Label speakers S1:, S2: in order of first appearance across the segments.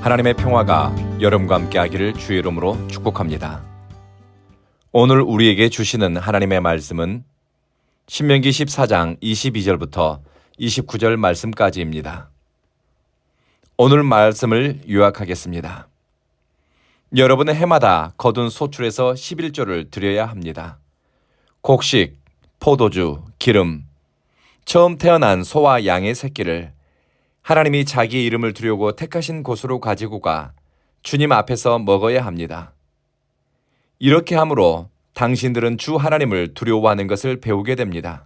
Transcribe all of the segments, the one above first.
S1: 하나님의 평화가 여러분과 함께 하기를 주의 이름으로 축복합니다. 오늘 우리에게 주시는 하나님의 말씀은 신명기 14장 22절부터 29절 말씀까지입니다. 오늘 말씀을 요약하겠습니다. 여러분은 해마다 거둔 소출에서 11조를 드려야 합니다. 곡식, 포도주, 기름, 처음 태어난 소와 양의 새끼를 하나님이 자기의 이름을 두려고 택하신 곳으로 가지고 가 주님 앞에서 먹어야 합니다. 이렇게 함으로 당신들은 주 하나님을 두려워하는 것을 배우게 됩니다.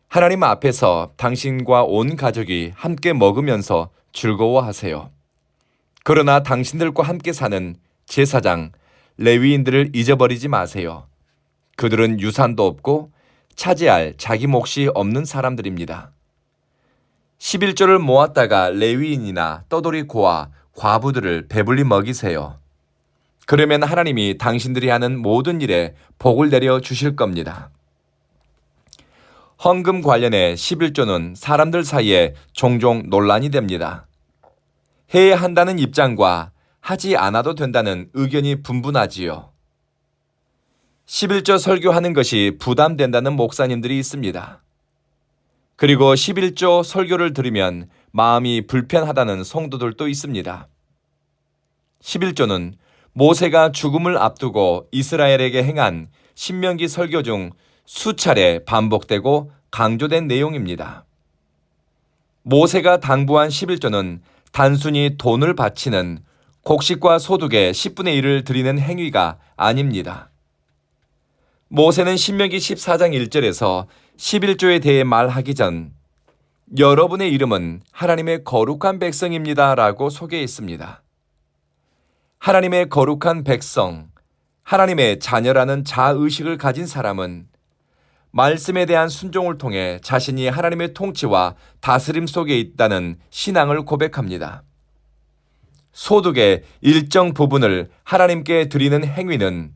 S1: 하나님 앞에서 당신과 온 가족이 함께 먹으면서 즐거워하세요. 그러나 당신들과 함께 사는 제사장, 레위인들을 잊어버리지 마세요. 그들은 유산도 없고 차지할 자기 몫이 없는 사람들입니다. 11조를 모았다가 레위인이나 떠돌이 고아, 과부들을 배불리 먹이세요. 그러면 하나님이 당신들이 하는 모든 일에 복을 내려 주실 겁니다. 헌금 관련해 11조는 사람들 사이에 종종 논란이 됩니다. 해야 한다는 입장과 하지 않아도 된다는 의견이 분분하지요. 11조 설교하는 것이 부담된다는 목사님들이 있습니다. 그리고 11조 설교를 들으면 마음이 불편하다는 성도들도 있습니다. 11조는 모세가 죽음을 앞두고 이스라엘에게 행한 신명기 설교 중 수차례 반복되고 강조된 내용입니다. 모세가 당부한 11조는 단순히 돈을 바치는 곡식과 소득의 10분의 1을 드리는 행위가 아닙니다. 모세는 신명기 14장 1절에서 11조에 대해 말하기 전 여러분의 이름은 하나님의 거룩한 백성입니다 라고 소개했습니다. 하나님의 거룩한 백성, 하나님의 자녀라는 자의식을 가진 사람은 말씀에 대한 순종을 통해 자신이 하나님의 통치와 다스림 속에 있다는 신앙을 고백합니다. 소득의 일정 부분을 하나님께 드리는 행위는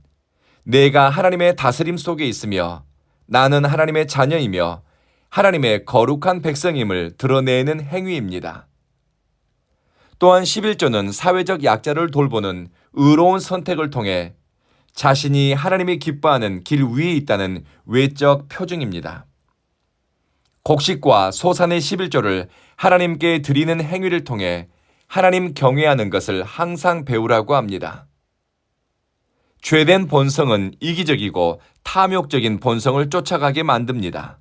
S1: 내가 하나님의 다스림 속에 있으며 나는 하나님의 자녀이며 하나님의 거룩한 백성임을 드러내는 행위입니다. 또한 11조는 사회적 약자를 돌보는 의로운 선택을 통해 자신이 하나님이 기뻐하는 길 위에 있다는 외적 표징입니다. 곡식과 소산의 11조를 하나님께 드리는 행위를 통해 하나님 경외하는 것을 항상 배우라고 합니다. 죄된 본성은 이기적이고 탐욕적인 본성을 쫓아가게 만듭니다.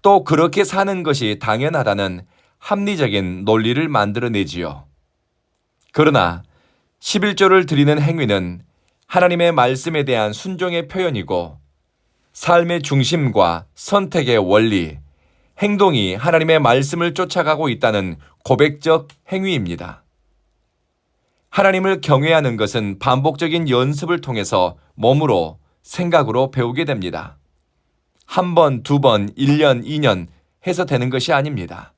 S1: 또 그렇게 사는 것이 당연하다는 합리적인 논리를 만들어내지요. 그러나 11조를 드리는 행위는 하나님의 말씀에 대한 순종의 표현이고 삶의 중심과 선택의 원리, 행동이 하나님의 말씀을 쫓아가고 있다는 고백적 행위입니다. 하나님을 경외하는 것은 반복적인 연습을 통해서 몸으로, 생각으로 배우게 됩니다. 한 번, 두 번, 1년, 2년 해서 되는 것이 아닙니다.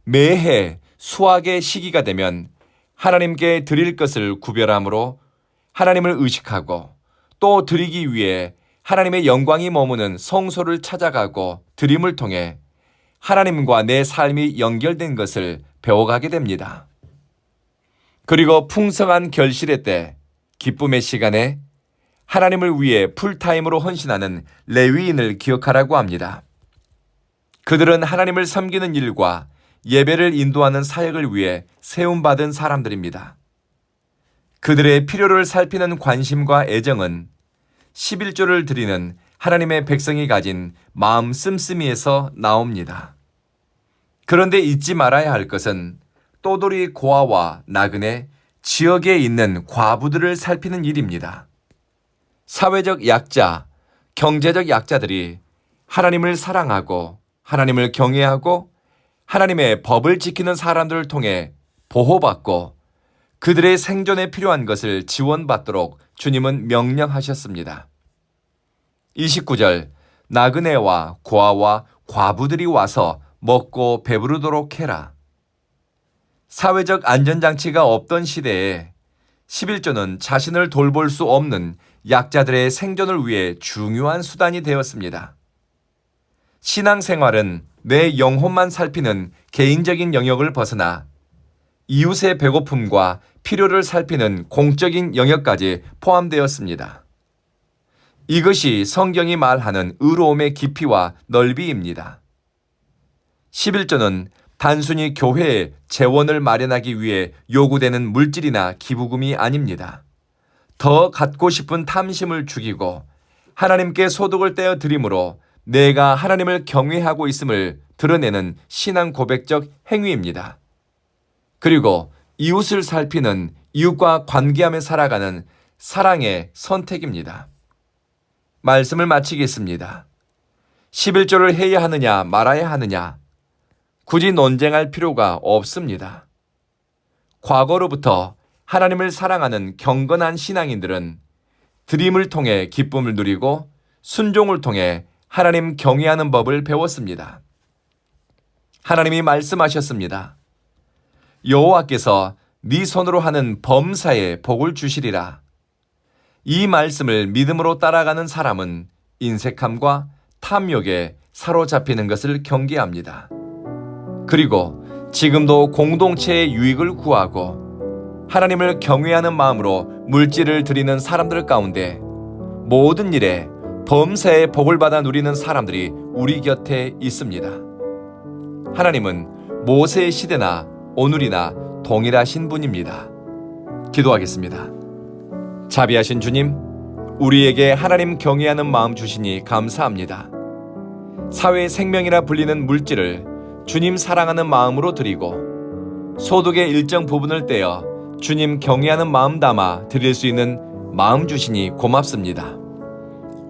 S1: 매해 수확의 시기가 되면 하나님께 드릴 것을 구별함으로 하나님을 의식하고 또 드리기 위해 하나님의 영광이 머무는 성소를 찾아가고 드림을 통해 하나님과 내 삶이 연결된 것을 배워가게 됩니다. 그리고 풍성한 결실의 때, 기쁨의 시간에 하나님을 위해 풀타임으로 헌신하는 레위인을 기억하라고 합니다. 그들은 하나님을 섬기는 일과 예배를 인도하는 사역을 위해 세움받은 사람들입니다. 그들의 필요를 살피는 관심과 애정은 11조를 드리는 하나님의 백성이 가진 마음 씀씀이에서 나옵니다. 그런데 잊지 말아야 할 것은 떠돌이 고아와 나그네, 지역에 있는 과부들을 살피는 일입니다. 사회적 약자, 경제적 약자들이 하나님을 사랑하고 하나님을 경외하고 하나님의 법을 지키는 사람들을 통해 보호받고 그들의 생존에 필요한 것을 지원받도록 주님은 명령하셨습니다. 29절, 나그네와 고아와 과부들이 와서 먹고 배부르도록 해라. 사회적 안전장치가 없던 시대에 11조는 자신을 돌볼 수 없는 약자들의 생존을 위해 중요한 수단이 되었습니다. 신앙생활은 내 영혼만 살피는 개인적인 영역을 벗어나 이웃의 배고픔과 필요를 살피는 공적인 영역까지 포함되었습니다. 이것이 성경이 말하는 의로움의 깊이와 넓이입니다. 11조는 단순히 교회에 재원을 마련하기 위해 요구되는 물질이나 기부금이 아닙니다. 더 갖고 싶은 탐심을 죽이고 하나님께 소득을 떼어 드림으로 내가 하나님을 경외하고 있음을 드러내는 신앙 고백적 행위입니다. 그리고 이웃을 살피는 이웃과 관계하며 살아가는 사랑의 선택입니다. 말씀을 마치겠습니다. 11조를 해야 하느냐 말아야 하느냐 굳이 논쟁할 필요가 없습니다. 과거로부터 하나님을 사랑하는 경건한 신앙인들은 드림을 통해 기쁨을 누리고 순종을 통해 하나님 경외하는 법을 배웠습니다. 하나님이 말씀하셨습니다. 여호와께서 네 손으로 하는 범사에 복을 주시리라. 이 말씀을 믿음으로 따라가는 사람은 인색함과 탐욕에 사로잡히는 것을 경계합니다. 그리고 지금도 공동체의 유익을 구하고 하나님을 경외하는 마음으로 물질을 드리는 사람들 가운데 모든 일에 범사의 복을 받아 누리는 사람들이 우리 곁에 있습니다. 하나님은 모세의 시대나 오늘이나 동일하신 분입니다. 기도하겠습니다. 자비하신 주님, 우리에게 하나님 경외하는 마음 주시니 감사합니다. 사회의 생명이라 불리는 물질을 주님 사랑하는 마음으로 드리고 소득의 일정 부분을 떼어 주님 경외하는 마음 담아 드릴 수 있는 마음 주시니 고맙습니다.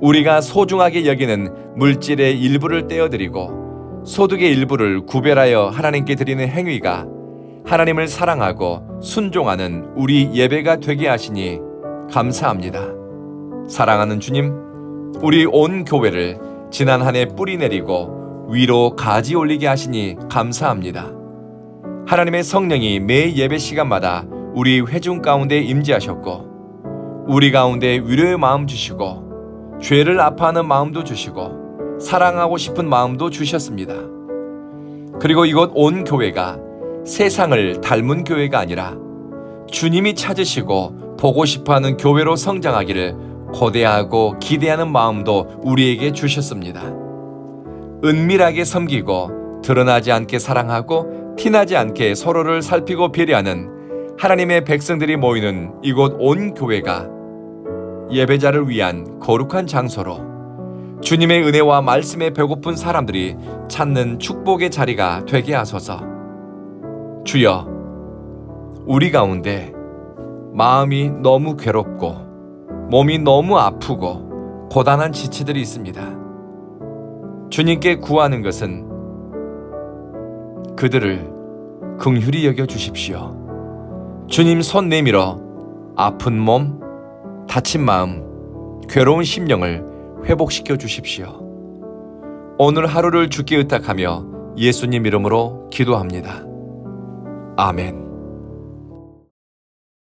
S1: 우리가 소중하게 여기는 물질의 일부를 떼어 드리고 소득의 일부를 구별하여 하나님께 드리는 행위가 하나님을 사랑하고 순종하는 우리 예배가 되게 하시니 감사합니다. 사랑하는 주님, 우리 온 교회를 지난 한 해 뿌리 내리고 위로 가지 올리게 하시니 감사합니다. 하나님의 성령이 매 예배 시간마다 우리 회중 가운데 임재하셨고 우리 가운데 위로의 마음 주시고 죄를 아파하는 마음도 주시고 사랑하고 싶은 마음도 주셨습니다. 그리고 이곳 온 교회가 세상을 닮은 교회가 아니라 주님이 찾으시고 보고 싶어하는 교회로 성장하기를 고대하고 기대하는 마음도 우리에게 주셨습니다. 은밀하게 섬기고 드러나지 않게 사랑하고 티나지 않게 서로를 살피고 배려하는 하나님의 백성들이 모이는 이곳 온 교회가 예배자를 위한 거룩한 장소로 주님의 은혜와 말씀에 배고픈 사람들이 찾는 축복의 자리가 되게 하소서. 주여, 우리 가운데 마음이 너무 괴롭고 몸이 너무 아프고 고단한 지체들이 있습니다. 주님께 구하는 것은 그들을 긍휼히 여겨 주십시오. 주님 손 내밀어 아픈 몸, 다친 마음, 괴로운 심령을 회복시켜 주십시오. 오늘 하루를 주께 의탁하며 예수님 이름으로 기도합니다. 아멘.